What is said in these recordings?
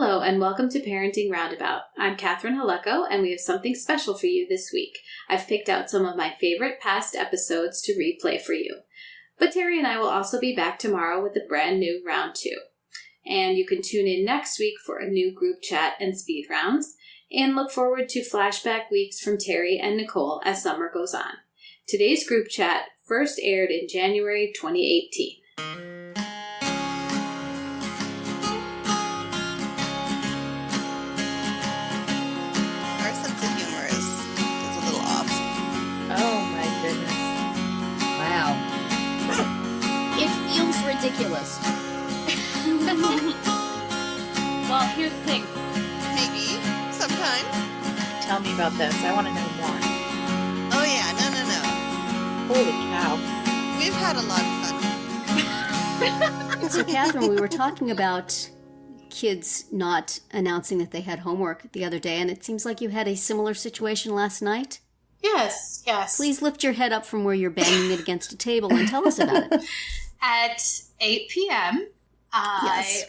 Hello and welcome to Parenting Roundabout. I'm Catherine Haleko and we have something special for you this week. I've picked out some of my favorite past episodes to replay for you. But Terry and I will also be back tomorrow with a brand new round 2. And you can tune in next week for a new group chat and speed rounds, and look forward to flashback weeks from Terry and Nicole as summer goes on. Today's group chat first aired in January 2018. Ridiculous. Well, here's the thing. Maybe. Sometimes. Tell me about this. I want to know more. Oh, yeah. No. Holy cow. We've had a lot of fun. So, Catherine, we were talking about kids not announcing that they had homework the other day, and it seems like you had a similar situation last night. Yes. Please lift your head up from where you're banging it against a table and tell us about it. At 8 p.m., I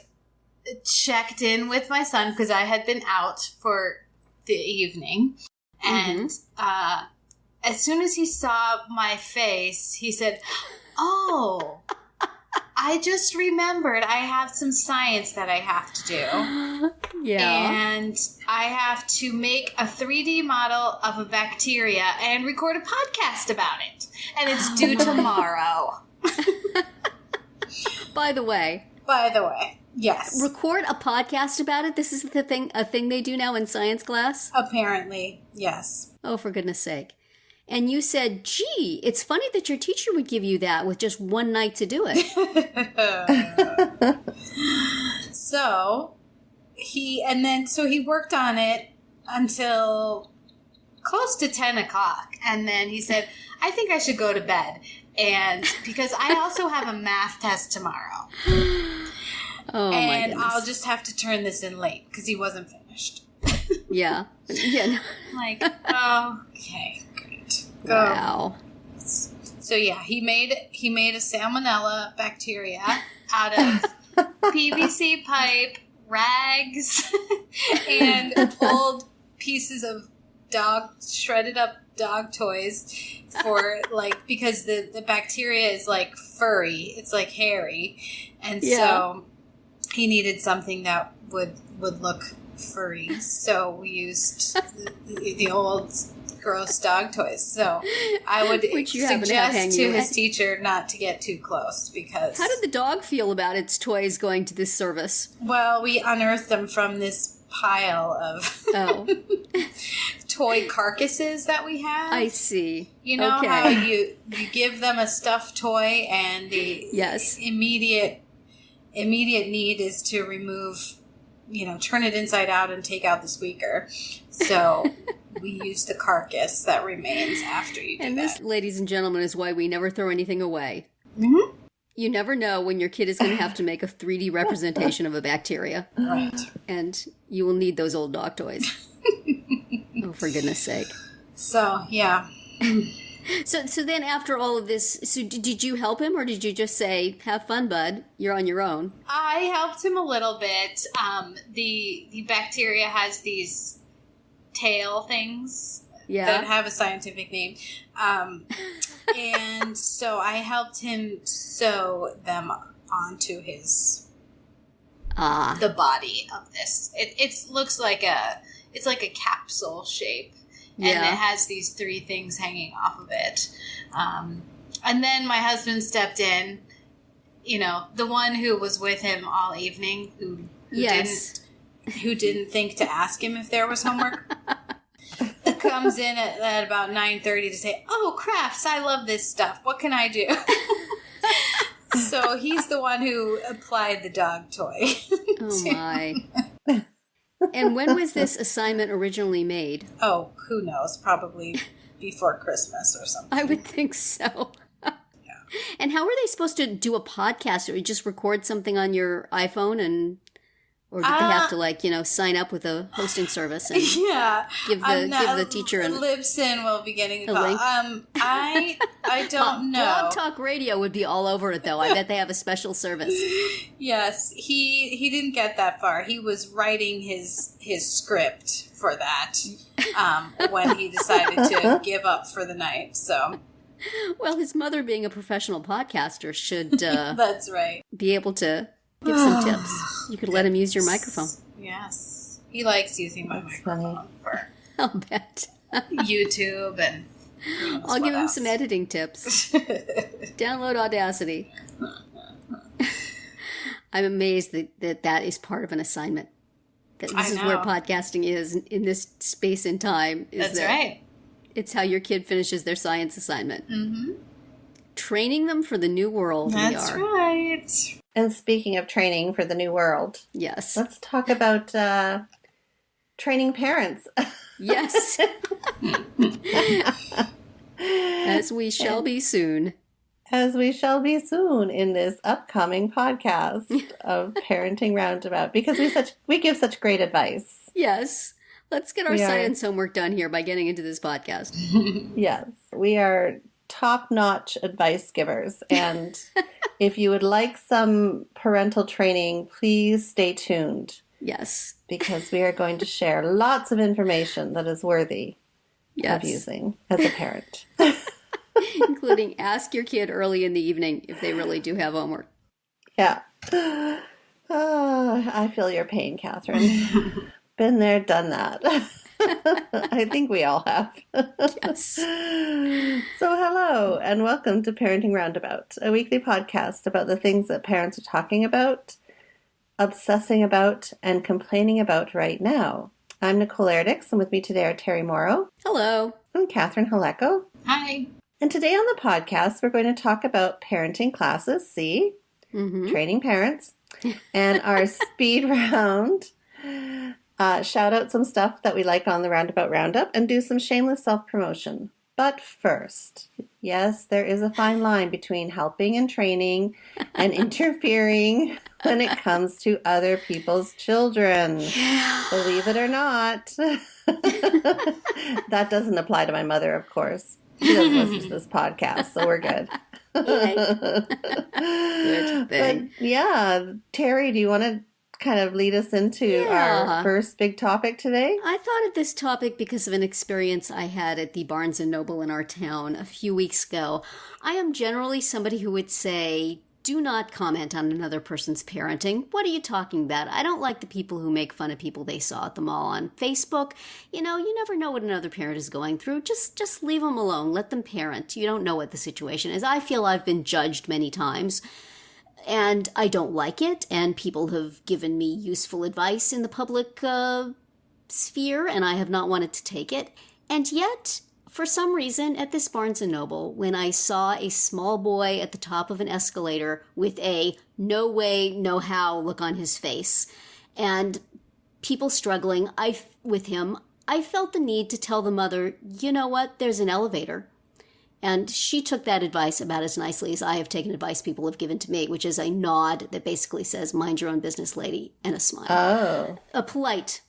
checked in with my son because I had been out for the evening. And as soon as he saw my face, he said, "Oh, I just remembered I have some science that I have to do. Yeah. And I have to make a 3D model of a bacteria and record a podcast about it. And it's due tomorrow." By the way, yes. Record a podcast about it? This is a thing they do now in science class? Apparently, yes. Oh, for goodness sake. And you said, gee, it's funny that your teacher would give you that with just one night to do it. So he worked on it until close to 10 o'clock. And then he said, "I think I should go to bed. And because I also have a math test tomorrow." Oh, and my goodness. I'll just have to turn this in late because he wasn't finished. Yeah. Like, okay, great. Go. Wow. So yeah, he made a salmonella bacteria out of PVC pipe, rags, and old pieces of shredded up dog toys for because the bacteria is like furry, it's like hairy, and so he needed something that would look furry. So we used the old gross dog toys. So I would suggest to his teacher not to get too close because... How did the dog feel about its toys going to this service? Well, we unearthed them from this pile of toy carcasses that we have. I see. You know how you give them a stuffed toy and the immediate need is to remove, turn it inside out and take out the squeaker. So we use the carcass that remains after you do and this, ladies and gentlemen, is why we never throw anything away. Mm-hmm. You never know when your kid is going to have to make a 3D representation of a bacteria. Right. And you will need those old dog toys. Oh, for goodness sake. So, yeah. So then after all of this, so did you help him or did you just say, "Have fun, bud, you're on your own"? I helped him a little bit. The bacteria has these tail things that have a scientific name. And so I helped him sew them onto his the body of this. It looks like it's like a capsule shape. And it has these 3 things hanging off of it. And then my husband stepped in, the one who was with him all evening, who didn't think to ask him if there was homework. Comes in at about 9:30 to say, "Oh, crafts, I love this stuff. What can I do?" So he's the one who applied the dog toy. Oh, my. And when was this assignment originally made? Oh, who knows? Probably before Christmas or something. I would think so. Yeah. And how are they supposed to do a podcast? Or you just record something on your iPhone and Or did they have to, sign up with a hosting service and give the teacher Libsyn will be getting a link? I don't know. Blog Talk Radio would be all over it, though. I bet they have a special service. Yes, he didn't get that far. He was writing his script for that when he decided to give up for the night. So, well, his mother, being a professional podcaster, should that's right, be able to give some tips. You could let him use your microphone. Yes. He likes using my microphone for I'll bet. YouTube and I'll give him some editing tips. Download Audacity. I'm amazed that is part of an assignment. This is where podcasting is in this space and time. That's right. It's how your kid finishes their science assignment. Mm-hmm. Training them for the new world. That's right. And speaking of training for the new world, yes, let's talk about training parents. Yes. As we shall be soon. As we shall be soon in this upcoming podcast of Parenting Roundabout, because we give such great advice. Yes. Let's get our science homework done here by getting into this podcast. Yes. We are top-notch advice givers, and if you would like some parental training, please stay tuned. Yes. Because we are going to share lots of information that is worthy of using as a parent. Including ask your kid early in the evening if they really do have homework. Yeah. I feel your pain, Catherine. Been there, done that. I think we all have. Yes. So hello, and welcome to Parenting Roundabout, a weekly podcast about the things that parents are talking about, obsessing about, and complaining about right now. I'm Nicole Erdix, and with me today are Terry Mauro. Hello. And Catherine Haleko. Hi. And today on the podcast, we're going to talk about parenting classes, training parents, and our speed round. Shout out some stuff that we like on the Roundabout Roundup and do some shameless self-promotion. But first, yes, there is a fine line between helping and training and interfering when it comes to other people's children. Yeah. Believe it or not. That doesn't apply to my mother, of course. She doesn't listen to this podcast, so we're good. Good thing. But yeah, Terry, do you want to kind of lead us into our first big topic today? I thought of this topic because of an experience I had at the Barnes & Noble in our town a few weeks ago. I am generally somebody who would say, do not comment on another person's parenting. What are you talking about? I don't like the people who make fun of people they saw at the mall on Facebook. You never know what another parent is going through. Just leave them alone. Let them parent. You don't know what the situation is. I feel I've been judged many times. And I don't like it, and people have given me useful advice in the public sphere, and I have not wanted to take it. And yet, for some reason, at this Barnes & Noble, when I saw a small boy at the top of an escalator with a no way, no how look on his face, and people struggling with him, I felt the need to tell the mother, you know what, there's an elevator. And she took that advice about as nicely as I have taken advice people have given to me, which is a nod that basically says, mind your own business, lady, and a smile. Oh. A polite.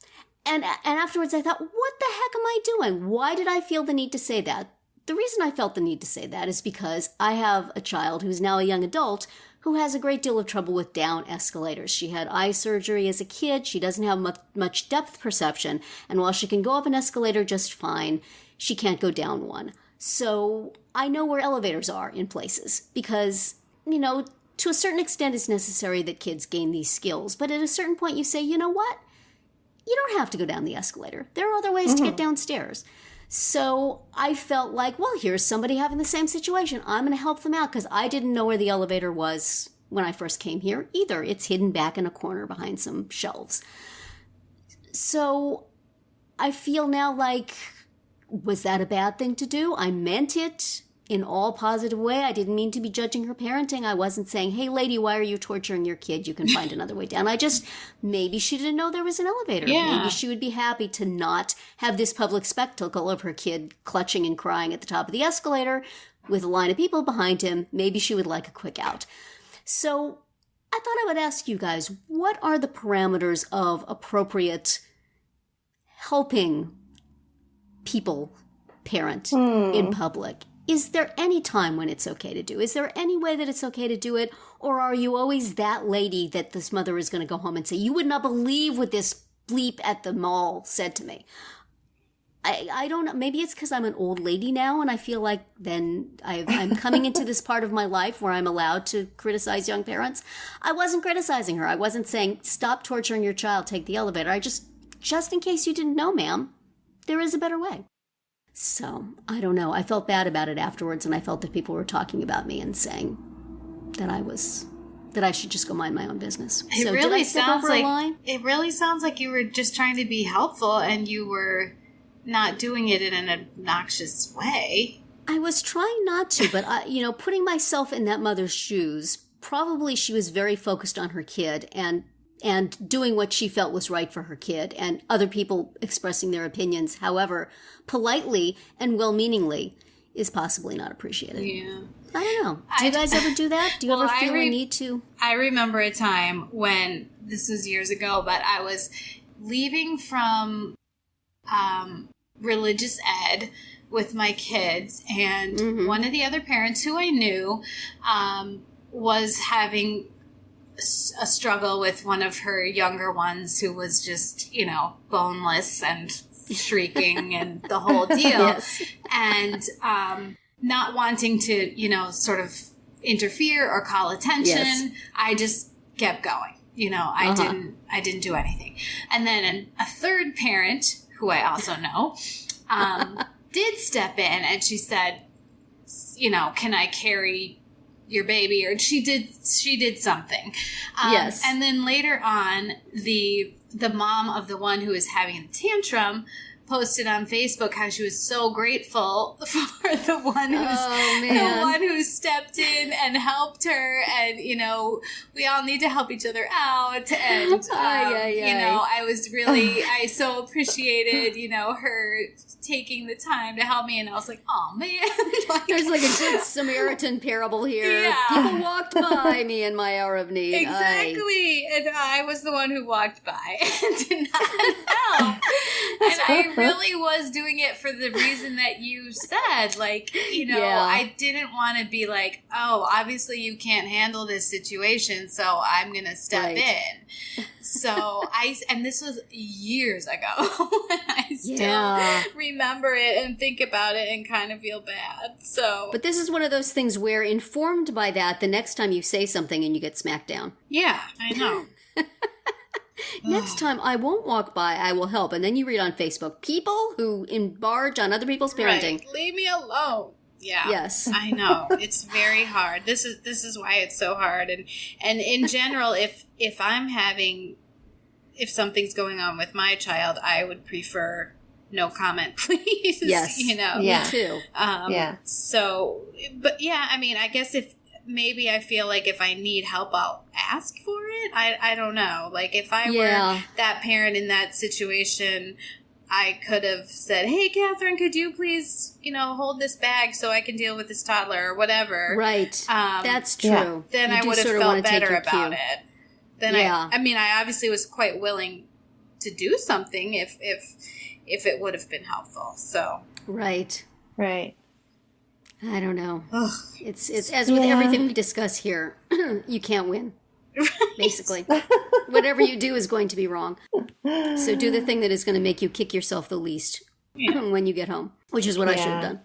And afterwards I thought, what the heck am I doing? Why did I feel the need to say that? The reason I felt the need to say that is because I have a child who's now a young adult who has a great deal of trouble with down escalators. She had eye surgery as a kid. She doesn't have much depth perception. And while she can go up an escalator just fine, she can't go down one. So I know where elevators are in places because, to a certain extent it's necessary that kids gain these skills. But at a certain point you say, you know what? You don't have to go down the escalator. There are other ways to get downstairs. So I felt like, well, here's somebody having the same situation. I'm going to help them out because I didn't know where the elevator was when I first came here either. It's hidden back in a corner behind some shelves. So I feel now like, was that a bad thing to do? I meant it in all positive way. I didn't mean to be judging her parenting. I wasn't saying, hey, lady, why are you torturing your kid? You can find another way down. Maybe she didn't know there was an elevator. Yeah. Maybe she would be happy to not have this public spectacle of her kid clutching and crying at the top of the escalator with a line of people behind him. Maybe she would like a quick out. So I thought I would ask you guys, what are the parameters of appropriate helping people parent in public? Is there any time when it's okay to do? Is there any way that it's okay to do it? Or are you always that lady that this mother is going to go home and say, you would not believe what this bleep at the mall said to me? I don't know. Maybe it's because I'm an old lady now and I feel like then I'm coming into this part of my life where I'm allowed to criticize young parents. I wasn't criticizing her. I wasn't saying, stop torturing your child, take the elevator. Just in case you didn't know, ma'am, there is a better way. So, I don't know. I felt bad about it afterwards, and I felt that people were talking about me and saying that I should just go mind my own business. It so really did I step sounds over like a line? It really sounds like you were just trying to be helpful and you were not doing it in an obnoxious way. I was trying not to, but putting myself in that mother's shoes, probably she was very focused on her kid and doing what she felt was right for her kid, and other people expressing their opinions, however politely and well-meaningly, is possibly not appreciated. Yeah. I don't know. Do you guys ever do that? Do you ever feel a need to? I remember a time when, this was years ago, but I was leaving from religious ed with my kids, and one of the other parents who I knew was having a struggle with one of her younger ones who was just, boneless and shrieking and the whole deal. Yes. And not wanting to, sort of interfere or call attention. Yes. I just kept going. I didn't do anything. And then a third parent, who I also know, did step in, and she said, can I carry your baby? Or she did something. Yes. And then later on, the mom of the one who was having the tantrum posted on Facebook how she was so grateful for the one who stepped in and helped her, and we all need to help each other out, and I was really I so appreciated her taking the time to help me, and I was like, oh man, there's like a good Samaritan parable here. Yeah. People walked by me in my hour of need. Exactly. And I was the one who walked by and did not help. And I really was doing it for the reason that you said. I didn't want to be like, oh, obviously you can't handle this situation, so I'm going to step in. So and this was years ago, and I still remember it and think about it and kind of feel bad. So, but this is one of those things where, informed by that, the next time you say something and you get smacked down. Yeah, I know. Next time I won't walk by, I will help. And then you read on Facebook, people who enlarge on other people's parenting. Right. Leave me alone. Yeah. Yes. I know. It's very hard. This is why it's so hard. And in general, if something's going on with my child, I would prefer no comment, please. Yes. Me too. So, but yeah, I mean, I guess if maybe I feel like if I need help, I'll ask for it. I don't know. Like if I were that parent in that situation, I could have said, hey, Catherine, could you please, hold this bag so I can deal with this toddler or whatever. Right. That's true. Then I would have felt better about it. Then I obviously was quite willing to do something if it would have been helpful. So. Right. I don't know. Ugh. It's as with everything we discuss here, you can't win. Right. Basically. Whatever you do is going to be wrong. So do the thing that is going to make you kick yourself the least when you get home, which is what I should have done.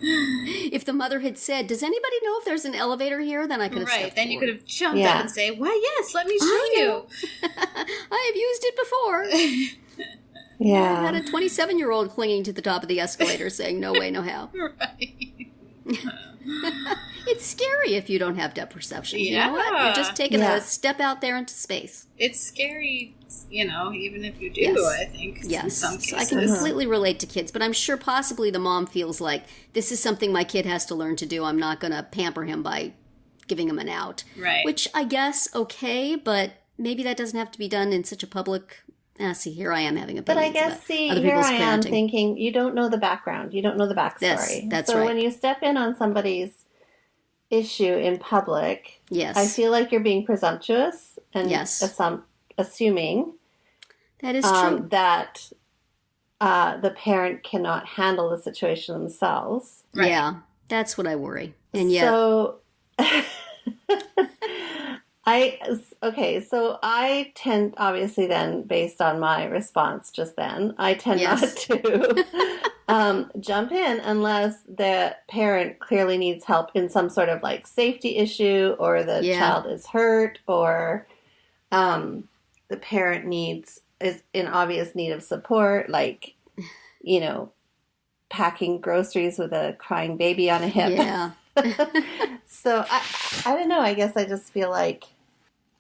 If the mother had said, does anybody know if there's an elevator here? Then I could have stepped then forward. You could have jumped up and say, why, yes, let me show you. I have used it before. Yeah. I had a 27-year-old clinging to the top of the escalator saying, no way, no how. Right. It's scary if you don't have depth perception. Yeah. You know what? You're just taking a step out there into space. It's scary, even if you do, I think. Yes. In some cases. So I can completely relate to kids, but I'm sure possibly the mom feels like this is something my kid has to learn to do. I'm not going to pamper him by giving him an out. Right. Which I guess, okay, but maybe that doesn't have to be done in such a public... see, here I am having opinions. But I guess, here I am thinking, you don't know the background. You don't know the backstory. That's so right. when you step in on somebody's issue in public, yes, I feel like you're being presumptuous and assuming that is true. That the parent cannot handle the situation themselves. Right. Yeah, that's what I worry. And yet, so so I tend, obviously then, based on my response just then, I tend not to jump in unless the parent clearly needs help in some sort of like safety issue, or the child is hurt, or the parent is in obvious need of support, like, you know, packing groceries with a crying baby on a hip. Yeah. So I don't know. I guess I just feel like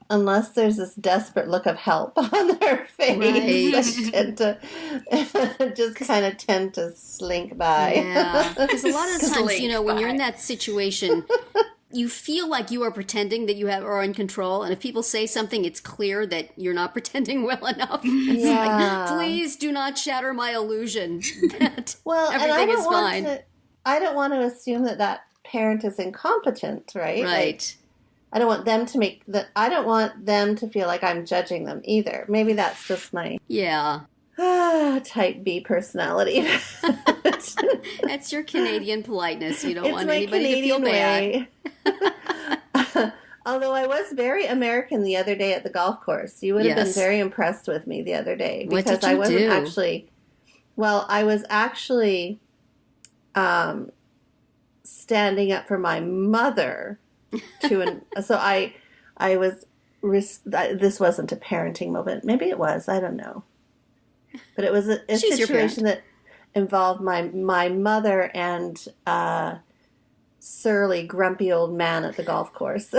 unless there's this desperate look of help on their face, I tend to just kind of tend to slink by. Yeah, because a lot of times, you know, when you're in that situation, you feel like you are pretending that you are in control, and if people say something, it's clear that you're not pretending well enough. It's like, please do not shatter my illusion that everything is fine. I don't want to assume that parent is incompetent, right? Right. Like, I don't want them to I don't want them to feel like I'm judging them either. Maybe that's just my type B personality. That's your Canadian politeness. You don't want anybody to feel bad. Although I was very American the other day at the golf course. You would have been very impressed with me the other day. Because what did you wasn't do? actually... Well, I was actually standing up for my mother so I was... This wasn't a parenting moment. Maybe it was. I don't know. But it was a situation that involved my mother and surly, grumpy old man at the golf course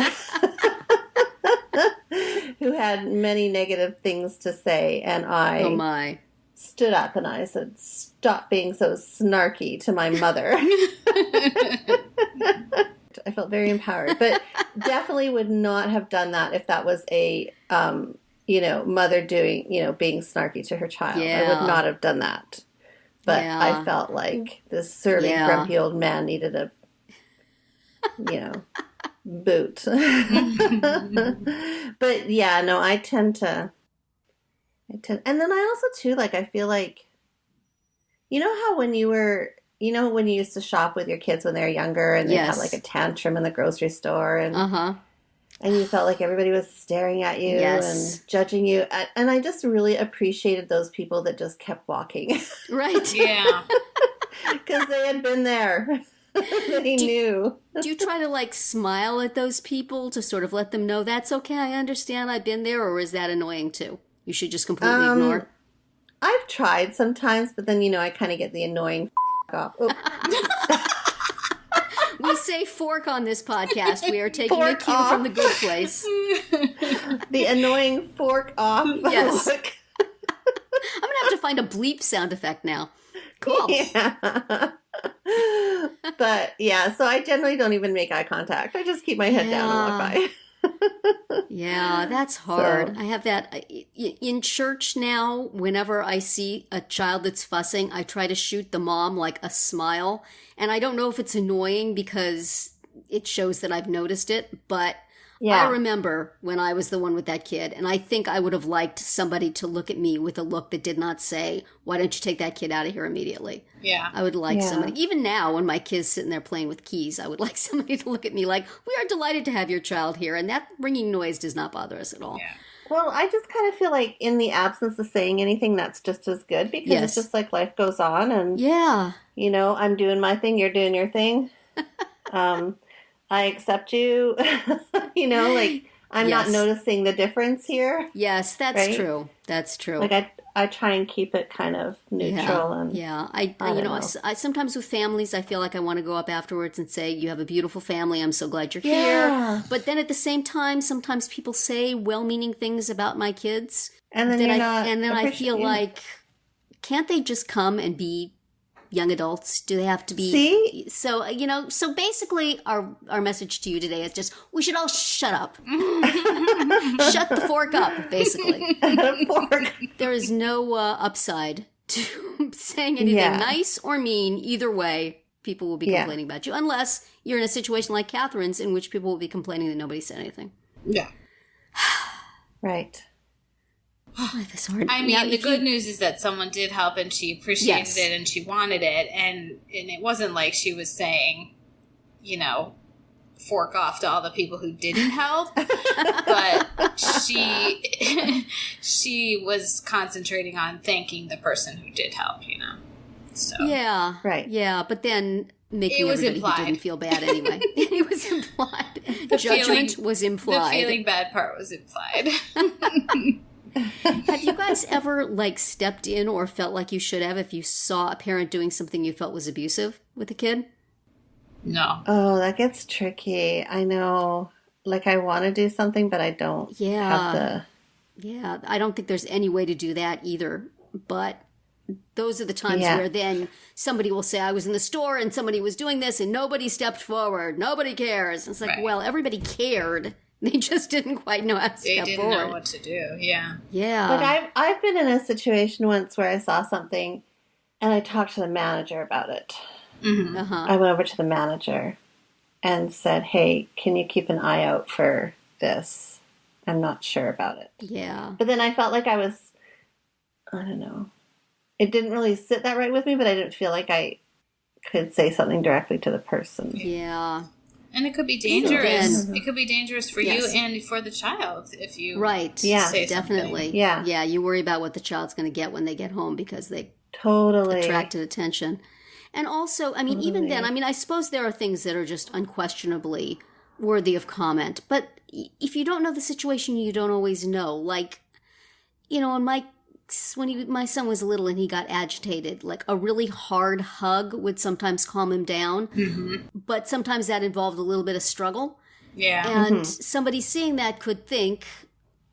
who had many negative things to say. And I stood up and I said, "Stop being so snarky" to my mother. I felt very empowered, but definitely would not have done that if that was a, mother doing, being snarky to her child. I would not have done that. But I felt like this surly, grumpy old man needed a, boot. But I tend to, and then I also too, like, I feel like, you know how when you used to shop with your kids when they were younger and they had like a tantrum in the grocery store and you felt like everybody was staring at you and judging you. And I just really appreciated those people that just kept walking. Right. Yeah. Because they had been there. They knew. Do you try to like smile at those people to sort of let them know that's okay, I understand, I've been there, or is that annoying too? You should just completely ignore? I've tried sometimes, but then, I kind of get the annoying off. Oh. We say fork on this podcast. We are taking a cue from The Good Place. The annoying fork off. Yes. I'm going to have to find a bleep sound effect now. Cool. Yeah. But so I generally don't even make eye contact. I just keep my head down and walk by. Yeah, that's hard. So. I have that in church now. Whenever I see a child that's fussing, I try to shoot the mom like a smile. And I don't know if it's annoying because it shows that I've noticed it, but I remember when I was the one with that kid, and I think I would have liked somebody to look at me with a look that did not say, "Why don't you take that kid out of here immediately?" Yeah. I would like somebody, even now when my kid's sitting there playing with keys, I would like somebody to look at me like, "We are delighted to have your child here," and that ringing noise does not bother us at all. Yeah. Well, I just kind of feel like in the absence of saying anything, that's just as good, because it's just like life goes on, and I'm doing my thing, you're doing your thing. I accept you, like I'm not noticing the difference here. Yes, that's true. That's true. Like I try and keep it kind of neutral. I sometimes with families, I feel like I want to go up afterwards and say, "You have a beautiful family. I'm so glad you're here." But then at the same time, sometimes people say well-meaning things about my kids, and then I feel like, can't they just come and be young adults? Do they have to be? See? So, so basically our message to you today is just, we should all shut up. Shut the fork up, basically. There is no upside to saying anything nice or mean, either way. people will be complaining about you. Unless you're in a situation like Catherine's, in which people will be complaining that nobody said anything. Yeah. Right. Life is hard. I mean, now, the good news is that someone did help and she appreciated it and she wanted it. And it wasn't like she was saying, you know, fork off to all the people who didn't help. But she was concentrating on thanking the person who did help, you know. So yeah. Right. Yeah, but then making everybody who didn't feel bad anyway. It was implied. Judgment was implied. The feeling bad part was implied. Have you guys ever, like, stepped in or felt like you should have if you saw a parent doing something you felt was abusive with a kid? No. Oh, that gets tricky. I know. Like, I want to do something, but I don't have the... Yeah, I don't think there's any way to do that either. But those are the times where then somebody will say, I was in the store and somebody was doing this and nobody stepped forward. Nobody cares. It's like, well, everybody cared. They just didn't quite know how to step forward. They didn't know what to do, yeah. Yeah. Like, I've been in a situation once where I saw something and I talked to the manager about it. Mm-hmm. I went over to the manager and said, hey, can you keep an eye out for this? I'm not sure about it. Yeah. But then I felt like I don't know. It didn't really sit that right with me, but I didn't feel like I could say something directly to the person. Yeah. And it could be dangerous. It could be dangerous for you and for the child if you say definitely. Something. Yeah, you worry about what the child's going to get when they get home because they attracted attention. And also, I mean, even then, I mean, I suppose there are things that are just unquestionably worthy of comment. But if you don't know the situation, you don't always know. Like, you know, when my son was little and he got agitated, like a really hard hug would sometimes calm him down. Mm-hmm. But sometimes that involved a little bit of struggle. Yeah. And somebody seeing that could think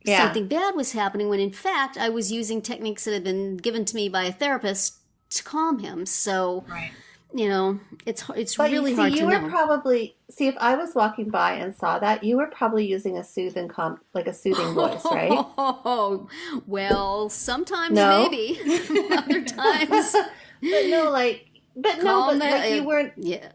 something bad was happening when in fact I was using techniques that had been given to me by a therapist to calm him. So, you know, it's really hard to know. You were probably, if I was walking by and saw that, you were probably using a soothing voice, right? Oh, well, sometimes maybe. Other times. But you weren't,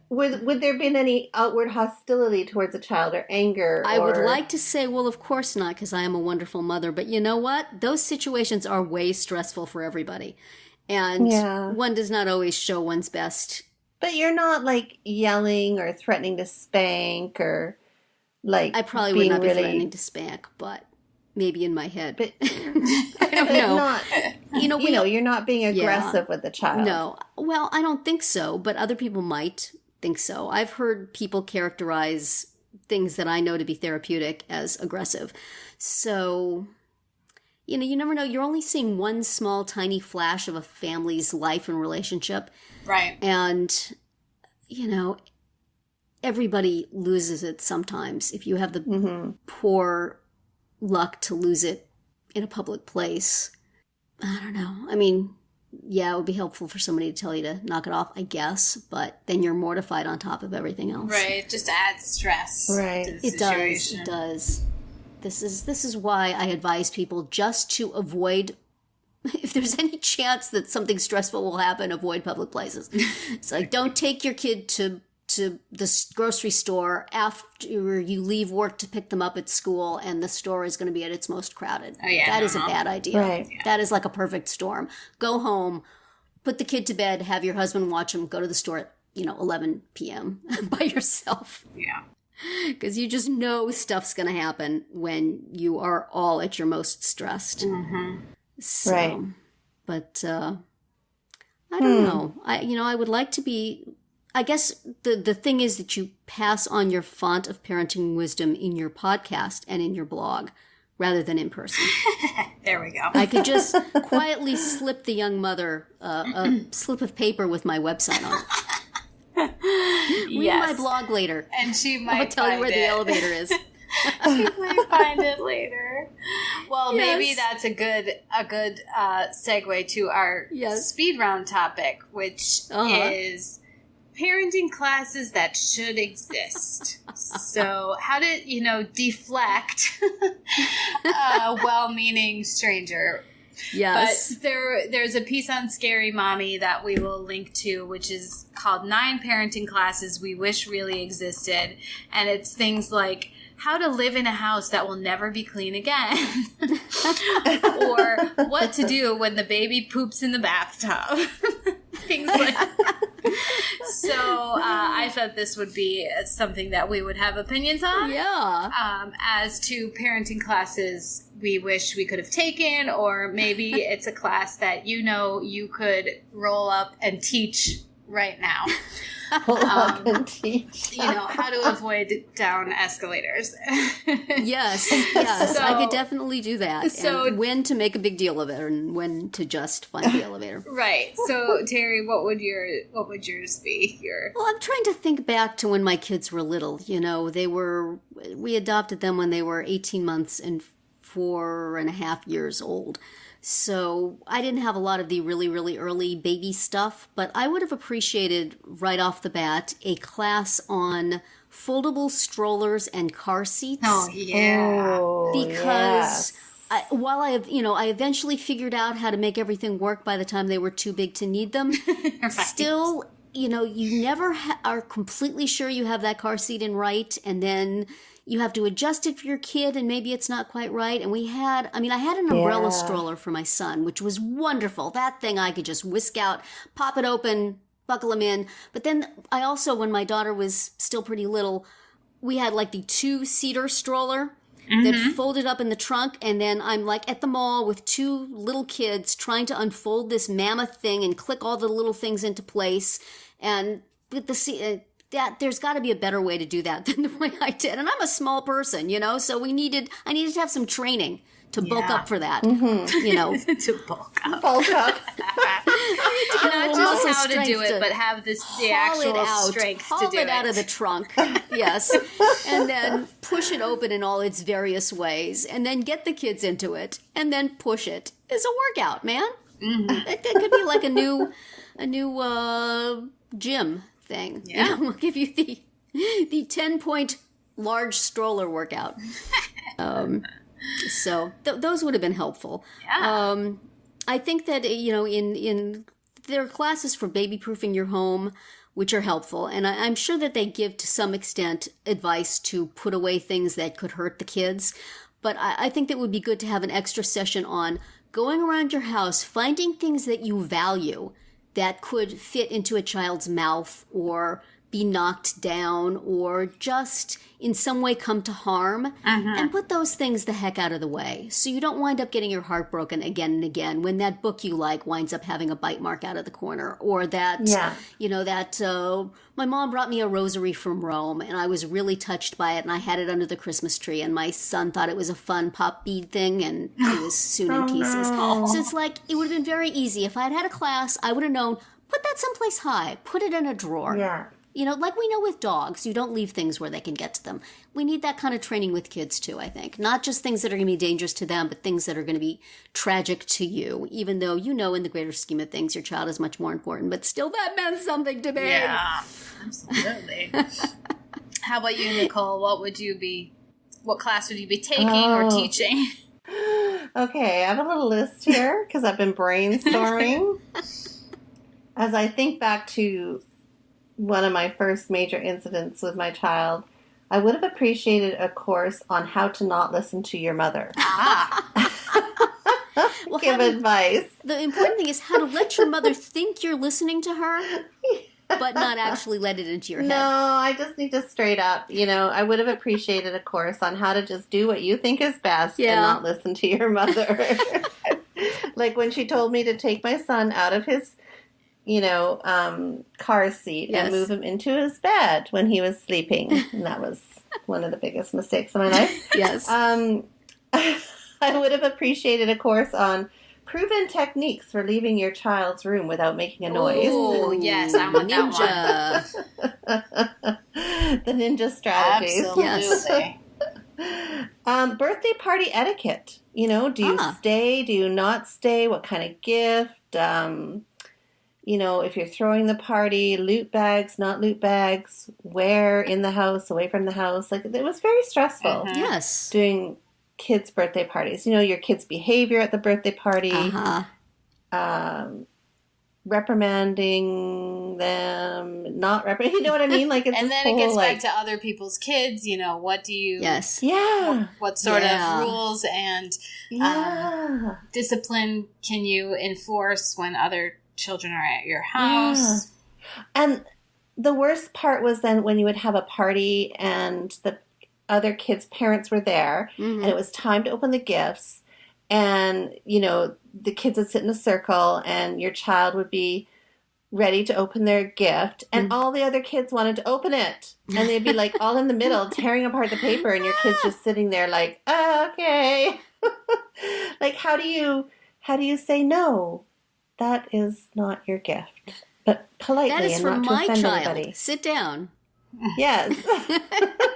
would there been any outward hostility towards a child or anger? I would like to say, well, of course not, because I am a wonderful mother. But you know what? Those situations are way stressful for everybody. And one does not always show one's best. But you're not, like, yelling or threatening to spank or, like, I probably would not be threatening to spank, but maybe in my head. But I don't know. You're not being aggressive with the child. No. Well, I don't think so, but other people might think so. I've heard people characterize things that I know to be therapeutic as aggressive. So, you know, you never know. You're only seeing one small, tiny flash of a family's life and relationship. Right. And, you know, everybody loses it sometimes. If you have the poor luck to lose it in a public place, I don't know. I mean, yeah, it would be helpful for somebody to tell you to knock it off, I guess, but then you're mortified on top of everything else. Right. It just adds stress. Right. To the situation. It does. This is why I advise people just to avoid, if there's any chance that something stressful will happen, avoid public places. It's like, don't take your kid to the grocery store after you leave work to pick them up at school and the store is going to be at its most crowded. Oh, yeah, that is a bad idea. Right. Yeah. That is like a perfect storm. Go home, put the kid to bed, have your husband watch him, go to the store at, 11 p.m. by yourself. Yeah. Because you just know stuff's going to happen when you are all at your most stressed. Mm-hmm. So, right. But I don't know. I would like to be... I guess the thing is that you pass on your font of parenting wisdom in your podcast and in your blog rather than in person. There we go. I could just quietly slip the young mother a slip of paper with my website on it. Read my blog later. And she might I'll tell you where the elevator is. She might find it later. Well, maybe that's a good segue to our speed round topic, which is parenting classes that should exist. So how to, deflect a well-meaning stranger Yes. But there's a piece on Scary Mommy that we will link to, which is called 9 Parenting Classes We Wish Really Existed. And it's things like how to live in a house that will never be clean again. Or what to do when the baby poops in the bathtub. Things like that. So I thought this would be something that we would have opinions on. Yeah. As to parenting classes we wish we could have taken, or maybe it's a class that you could roll up and teach right now. How to avoid down escalators. Yes. So, I could definitely do that. So, and when to make a big deal of it, and when to just find the elevator. Right. So, Terry, what would yours be? Well, I'm trying to think back to when my kids were little. We adopted them when they were 18 months and 4.5 years old. So I didn't have a lot of the really, really early baby stuff, but I would have appreciated right off the bat a class on foldable strollers and car seats. Oh, yeah. Because while I eventually figured out how to make everything work by the time they were too big to need them, right. Still, you never are completely sure you have that car seat in right, and then you have to adjust it for your kid, and maybe it's not quite right. And I had an umbrella stroller for my son, which was wonderful. That thing I could just whisk out, pop it open, buckle him in. But then I also, when my daughter was still pretty little, we had like the 2-seater stroller that folded up in the trunk. And then I'm like at the mall with 2 little kids trying to unfold this mammoth thing and click all the little things into place. And with the there's got to be a better way to do that than the way I did. And I'm a small person, so I needed to have some training to bulk up for that, to bulk up. Bulk up. Not just how to do it, but have the actual strength to do it. Haul it out of the trunk, yes. And then push it open in all its various ways. And then get the kids into it. And then push it. It's a workout, man. Mm-hmm. It could be like a new gym thing. Yeah. We'll give you the 10-point large stroller workout. So those would have been helpful. Yeah. I think that, in there are classes for baby-proofing your home, which are helpful. And I'm sure that they give, to some extent, advice to put away things that could hurt the kids. But I think that it would be good to have an extra session on going around your house, finding things that you value that could fit into a child's mouth or be knocked down or just in some way come to harm, and put those things the heck out of the way. So you don't wind up getting your heart broken again and again when that book you like winds up having a bite mark out of the corner, or that, my mom brought me a rosary from Rome and I was really touched by it and I had it under the Christmas tree and my son thought it was a fun pop bead thing and it was soon in pieces. No. So it's like, it would have been very easy. If I had had a class, I would have known, put that someplace high, put it in a drawer. Yeah. Like we know with dogs, you don't leave things where they can get to them. We need that kind of training with kids too, I think. Not just things that are going to be dangerous to them, but things that are going to be tragic to you, even though in the greater scheme of things, your child is much more important. But still, that meant something to me. Yeah, absolutely. How about you, Nicole? What class would you be taking or teaching? Okay, I have a little list here because I've been brainstorming. As I think back to one of my first major incidents with my child, I would have appreciated a course on how to not listen to your mother. Well, give advice. The important thing is how to let your mother think you're listening to her, but not actually let it into your head. No, I just need to straight up, I would have appreciated a course on how to just do what you think is best and not listen to your mother. Like when she told me to take my son out of his car seat and move him into his bed when he was sleeping. And that was one of the biggest mistakes of my life. Yes. I would have appreciated a course on proven techniques for leaving your child's room without making a noise. Oh, yes. I want that one. The ninja strategies. Absolutely. Yes. Birthday party etiquette. Do you stay? Do you not stay? What kind of gift? If you're throwing the party, loot bags, not loot bags, where in the house, away from the house. Like, it was very stressful. Yes. Doing kids' birthday parties. You know, your kids' behavior at the birthday party. Reprimanding them, not reprimanding, you know what I mean? Like, it's and then it gets back to other people's kids, you know, what do you... Yes. Yeah. What sort of rules and discipline can you enforce when other children are at your house? Yeah. And the worst part was then when you would have a party and the other kids' parents were there, and it was time to open the gifts, and, you know, the kids would sit in a circle and your child would be ready to open their gift, and all the other kids wanted to open it, and they'd be like all in the middle tearing apart the paper, and your kids just sitting there like, oh, okay. Like, how do you say no? That is not your gift, but politely, that is and for not to my offend child. anybody. Sit down. Yes.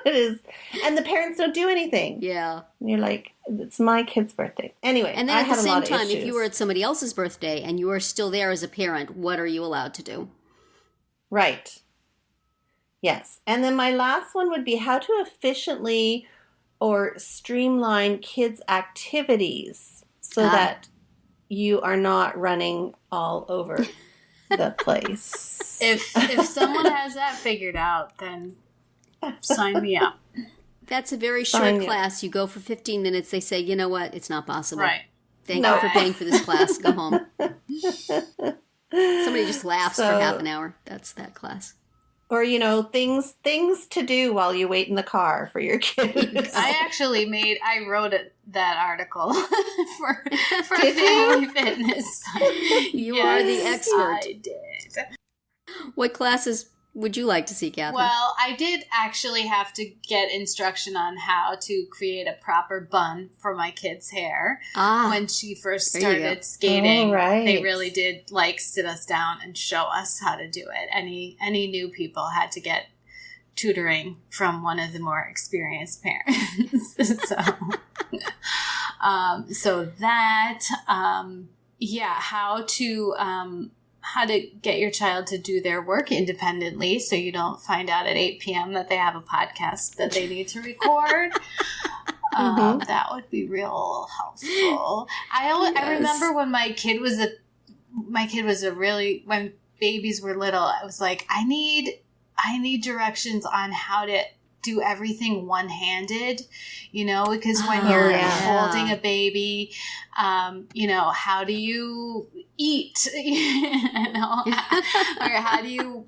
It is. And the parents don't do anything. Yeah. And you're like, it's my kid's birthday. Anyway, and then I at had the a same lot of time, issues. if you were at somebody else's birthday and you are still there as a parent, what are you allowed to do? Right. Yes. And then my last one would be how to efficiently or streamline kids' activities so that you are not running all over the place. If someone has that figured out, then sign me up. That's a very short class. You go for 15 minutes. They say, you know what? It's not possible. Right. Thank you for paying for this class. Go home. Somebody just laughs for half an hour. That's that class. Or, you know, things to do while you wait in the car for your kids. I wrote that article for Family Fitness. You are the expert. I did. What classes would you like to see, Catherine? Well, I did actually have to get instruction on how to create a proper bun for my kid's hair. When she first started skating, they really did sit us down and show us how to do it. Any new people had to get tutoring from one of the more experienced parents. How to get your child to do their work independently so you don't find out at 8 p.m. that they have a podcast that they need to record. That would be real helpful. I remember when when babies were little, I was like, I need directions on how to do everything one-handed, because when you're holding a baby, how do you eat, or how do you,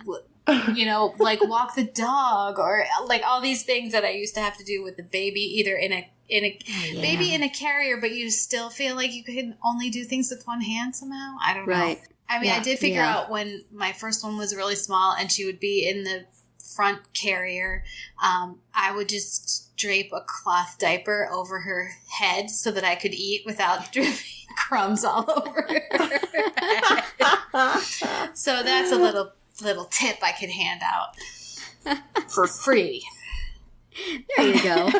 walk the dog, or all these things that I used to have to do with the baby, either in a baby in a carrier, but you still feel like you can only do things with one hand somehow. I don't know. Right. I mean, I did figure out when my first one was really small and she would be in the front carrier, I would just drape a cloth diaper over her head so that I could eat without dripping crumbs all over her. So that's a little tip I could hand out for free. There you go.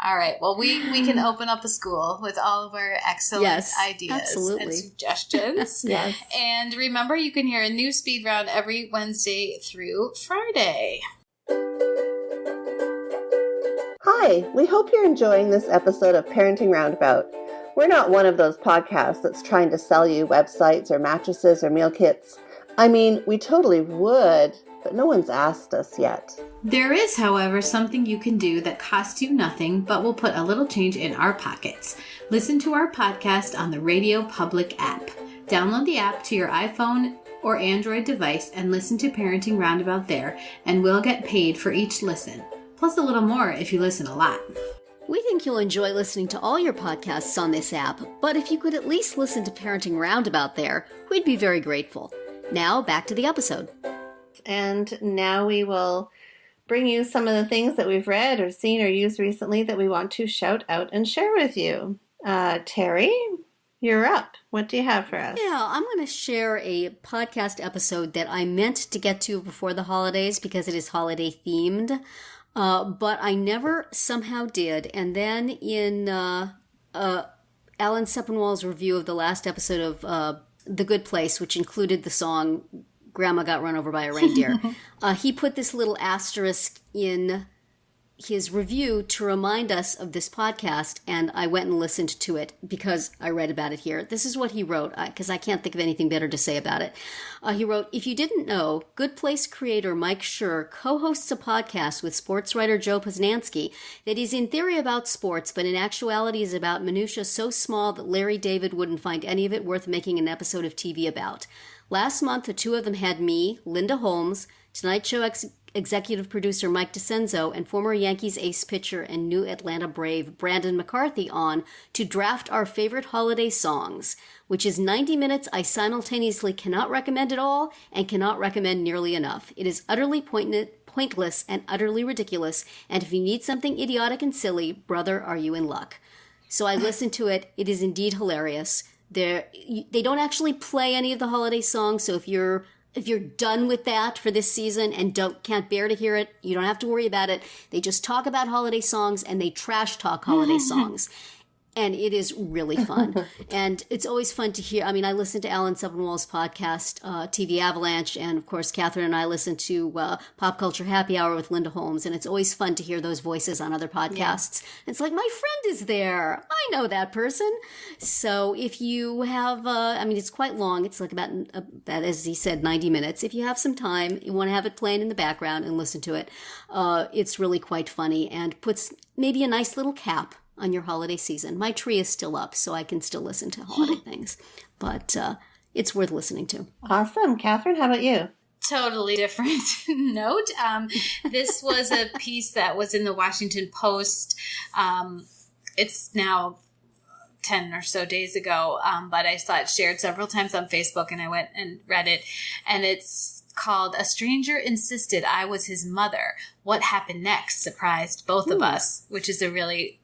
All right. Well, we can open up a school with all of our excellent ideas and suggestions. Yes. And remember, you can hear a new speed round every Wednesday through Friday. Hi, we hope you're enjoying this episode of Parenting Roundabout. We're not one of those podcasts that's trying to sell you websites or mattresses or meal kits. I mean, we totally would, but no one's asked us yet. There is, however, something you can do that costs you nothing, but will put a little change in our pockets. Listen to our podcast on the Radio Public app. Download the app to your iPhone or Android device and listen to Parenting Roundabout there, and we'll get paid for each listen. Plus a little more if you listen a lot. We think you'll enjoy listening to all your podcasts on this app, but if you could at least listen to Parenting Roundabout there, we'd be very grateful. Now, back to the episode. And now we will bring you some of the things that we've read or seen or used recently that we want to shout out and share with you. Terry, you're up. What do you have for us? Yeah, I'm going to share a podcast episode that I meant to get to before the holidays because it is holiday themed, but I never somehow did. And then in Alan Sepinwall's review of the last episode of The Good Place, which included the song Grandma Got Run Over by a Reindeer, he put this little asterisk in his review to remind us of this podcast, and I went and listened to it because I read about it here. This is what he wrote, because I can't think of anything better to say about it. He wrote, "If you didn't know, Good Place creator Mike Schur co-hosts a podcast with sports writer Joe Posnanski that is in theory about sports, but in actuality is about minutia so small that Larry David wouldn't find any of it worth making an episode of TV about. Last month, the two of them had me, Linda Holmes, Tonight Show executive producer Mike DiCenzo, and former Yankees ace pitcher and new Atlanta Brave Brandon McCarthy on to draft our favorite holiday songs, which is 90 minutes I simultaneously cannot recommend at all and cannot recommend nearly enough. It is utterly pointless and utterly ridiculous, and if you need something idiotic and silly, brother, are you in luck." So I listened to it. It is indeed hilarious. They don't actually play any of the holiday songs, so if you're done with that for this season and can't bear to hear it, you don't have to worry about it. They just talk about holiday songs and they trash talk holiday songs. And it is really fun. And it's always fun to hear. I mean, I listen to Alan Sepinwall's podcast, TV Avalanche, and of course, Catherine and I listen to Pop Culture Happy Hour with Linda Holmes, and it's always fun to hear those voices on other podcasts. Yeah. It's like, my friend is there. I know that person. So if you have, it's quite long. It's like about, as he said, 90 minutes. If you have some time, you want to have it playing in the background and listen to it, it's really quite funny and puts maybe a nice little cap on your holiday season. My tree is still up, so I can still listen to holiday things. But it's worth listening to. Awesome. Catherine, how about you? Totally different note. This was a piece that was in the Washington Post. It's now 10 or so days ago, but I saw it shared several times on Facebook, and I went and read it. And it's called "A Stranger Insisted I Was His Mother. What Happened Next Surprised Both of Us," which is a really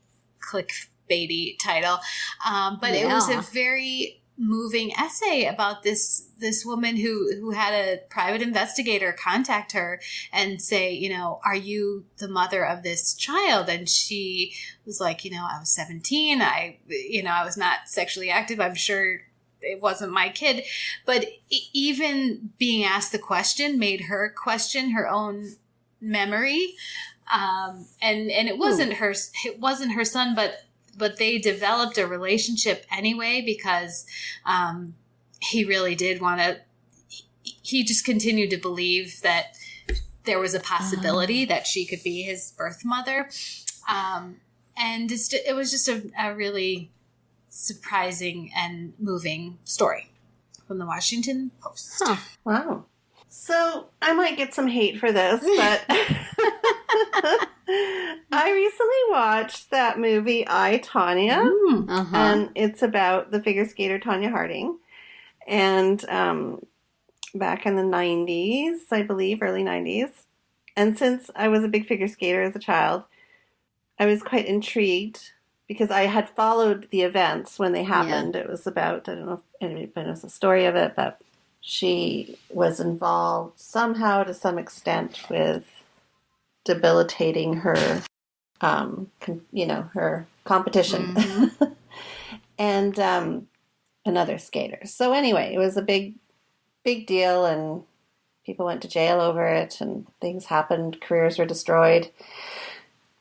clickbaity title. But it was a very moving essay about this woman who had a private investigator contact her and say, "Are you the mother of this child?" And she was like, I was 17. I was not sexually active. I'm sure it wasn't my kid. But even being asked the question made her question her own memory. And it wasn't her son, but they developed a relationship anyway, because, he really did he just continued to believe that there was a possibility that she could be his birth mother. And it was just a really surprising and moving story from the Washington Post. Huh. Wow. So I might get some hate for this, but I recently watched that movie, I, Tonya, and it's about the figure skater Tonya Harding. And back in the 90s, I believe, early 90s. And since I was a big figure skater as a child, I was quite intrigued because I had followed the events when they happened. Yeah. It was about, I don't know if anybody knows the story of it, but she was involved somehow to some extent with debilitating her, her competition and another skater. So anyway, it was a big deal, and people went to jail over it, and things happened. Careers were destroyed,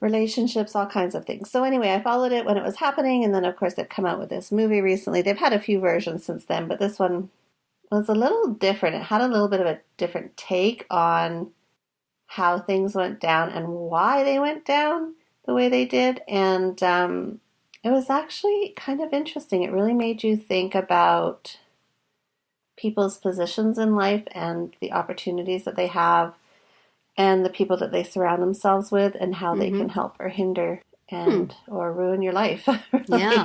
relationships, all kinds of things. So anyway, I followed it when it was happening, and then of course they've come out with this movie recently. They've had a few versions since then, but this one was a little different. It had a little bit of a different take on how things went down and why they went down the way they did. And it was actually kind of interesting. It really made you think about people's positions in life and the opportunities that they have and the people that they surround themselves with and how they can help or hinder and or ruin your life. Really. Yeah.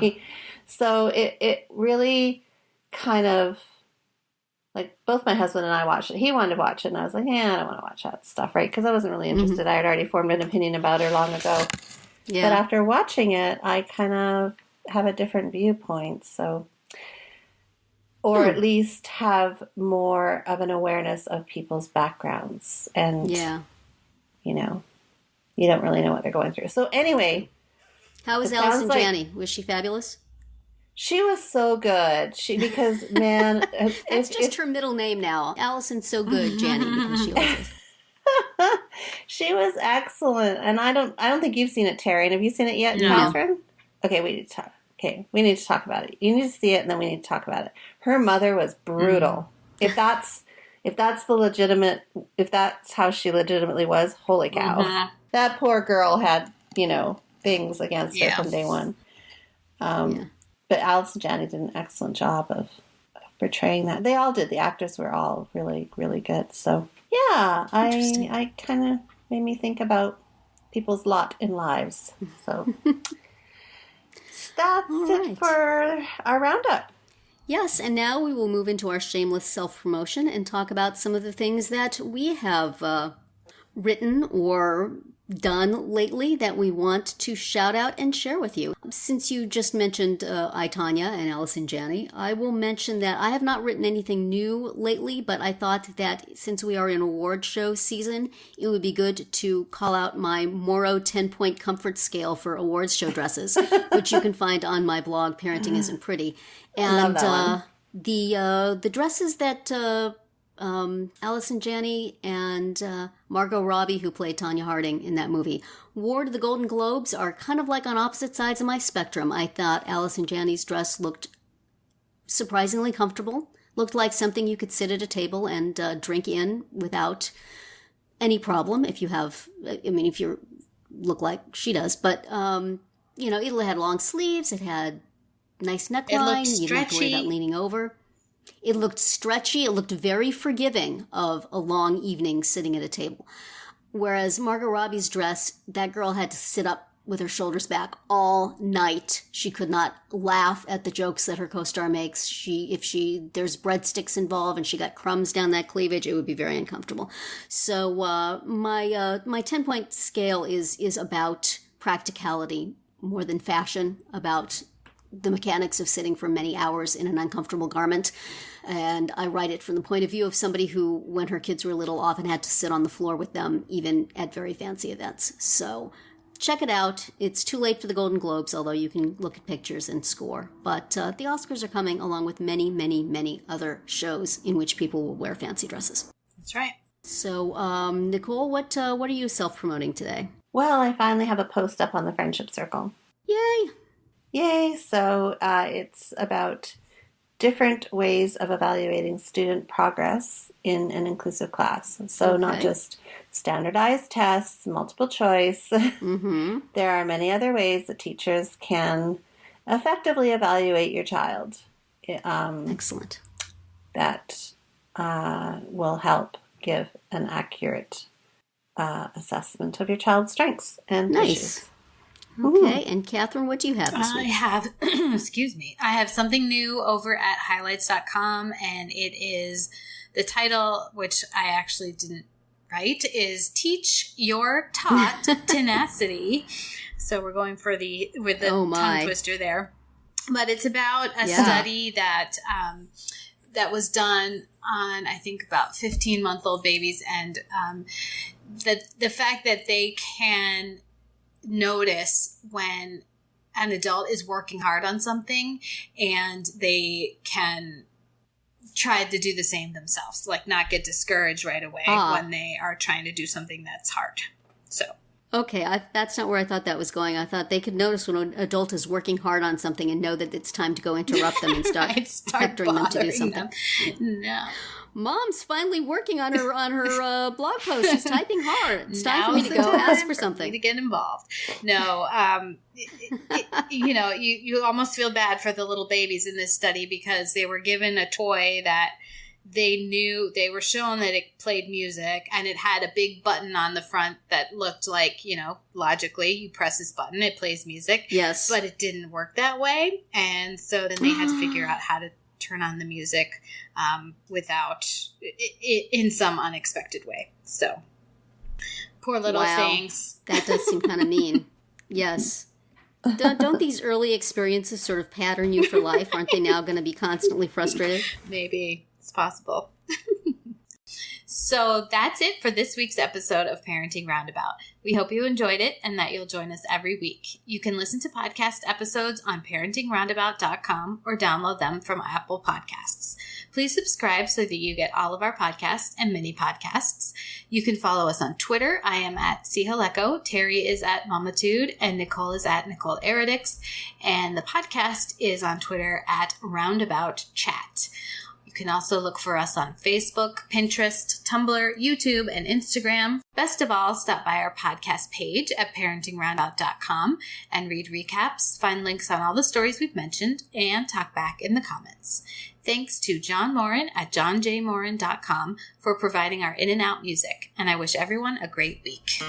So it really kind of, like, both my husband and I watched it. He wanted to watch it, and I was like, I don't want to watch that stuff, right? Because I wasn't really interested. I had already formed an opinion about her long ago. Yeah. But after watching it, I kind of have a different viewpoint, so... Or at least have more of an awareness of people's backgrounds. And, you don't really know what they're going through. So anyway... How was Allison Janney? Was she fabulous? She was so good. Man... That's just her middle name now. Allison's so good, Janney, because she was She was excellent, and I don't think you've seen it, Terry. And have you seen it yet, No. Catherine? Okay, we need to talk. Okay, we need to talk about it. You need to see it, and then we need to talk about it. Her mother was brutal. If that's how she legitimately was, holy cow! That poor girl had things against her from day one. But Alice and Janney did an excellent job of portraying that. They all did. The actors were all really, really good. So yeah, I kind of made me think about people's lot in lives. So that's it for our roundup. Yes, and now we will move into our shameless self-promotion and talk about some of the things that we have written or done lately that we want to shout out and share with you. Since you just mentioned Tonya and Alice and Janney, I will mention that I have not written anything new lately, but I thought that since we are in award show season, it would be good to call out my Mauro 10-point comfort scale for awards show dresses, which you can find on my blog, Parenting Isn't Pretty. And the dresses that Alice and Janney and Margot Robbie, who played Tonya Harding in that movie, wore to the Golden Globes are kind of like on opposite sides of my spectrum. I thought Alice and Janney's dress looked surprisingly comfortable, looked like something you could sit at a table and drink in without any problem if you look like she does. But, it had long sleeves, it had nice neckline, you didn't have to worry about leaning over. It looked stretchy. It looked very forgiving of a long evening sitting at a table. Whereas Margot Robbie's dress, that girl had to sit up with her shoulders back all night. She could not laugh at the jokes that her co-star makes. If there's breadsticks involved and she got crumbs down that cleavage, it would be very uncomfortable. So my 10-point scale is about practicality more than fashion, about the mechanics of sitting for many hours in an uncomfortable garment. And I write it from the point of view of somebody who, when her kids were little, often had to sit on the floor with them, even at very fancy events. So check it out. It's too late for the Golden Globes, although you can look at pictures and score. But the Oscars are coming, along with many, many, many other shows in which people will wear fancy dresses. That's right. So, Nicole, what are you self-promoting today? Well, I finally have a post up on the Friendship Circle. Yay! Yay! So it's about different ways of evaluating student progress in an inclusive class. So not just standardized tests, multiple choice. Mm-hmm. There are many other ways that teachers can effectively evaluate your child. Excellent. That will help give an accurate assessment of your child's strengths and issues. Okay, and Catherine, what do you have this week? I have, I have something new over at highlights.com, and it is the title, which I actually didn't write, is Teach Your Tot Tenacity. So we're going with the tongue twister there. But it's about a study that was done on, I think, about 15-month-old babies, and the fact that they can notice when an adult is working hard on something, and they can try to do the same themselves, like not get discouraged right away when they are trying to do something that's hard. So okay, that's not where I thought that was going. I thought they could notice when an adult is working hard on something and know that it's time to go interrupt them and start pestering them to do something. No. Mom's finally working on her blog post. She's typing hard. It's time for me to go ask for something. To get involved. No, you almost feel bad for the little babies in this study, because they were given a toy that they were shown that it played music, and it had a big button on the front that looked like, logically, you press this button, it plays music. Yes. But it didn't work that way. And so then they had to figure out how to turn on the music without in some unexpected way. So poor little things. That does seem kind of mean. Yes. Don't these early experiences sort of pattern you for life? Aren't they now going to be constantly frustrated? Maybe it's possible. So that's it for this week's episode of Parenting Roundabout. We hope you enjoyed it and that you'll join us every week. You can listen to podcast episodes on parentingroundabout.com or download them from Apple Podcasts. Please subscribe so that you get all of our podcasts and mini podcasts. You can follow us on Twitter. I am at Cihaleko, Terry is at Mamatude, and Nicole is at Nicole Eridix. And the podcast is on Twitter at Roundabout Chat. You can also look for us on Facebook, Pinterest, Tumblr, YouTube, and Instagram. Best of all, stop by our podcast page at parentingroundabout.com and read recaps, find links on all the stories we've mentioned, and talk back in the comments. Thanks to John Morin at johnjmorin.com for providing our in and out music, and I wish everyone a great week.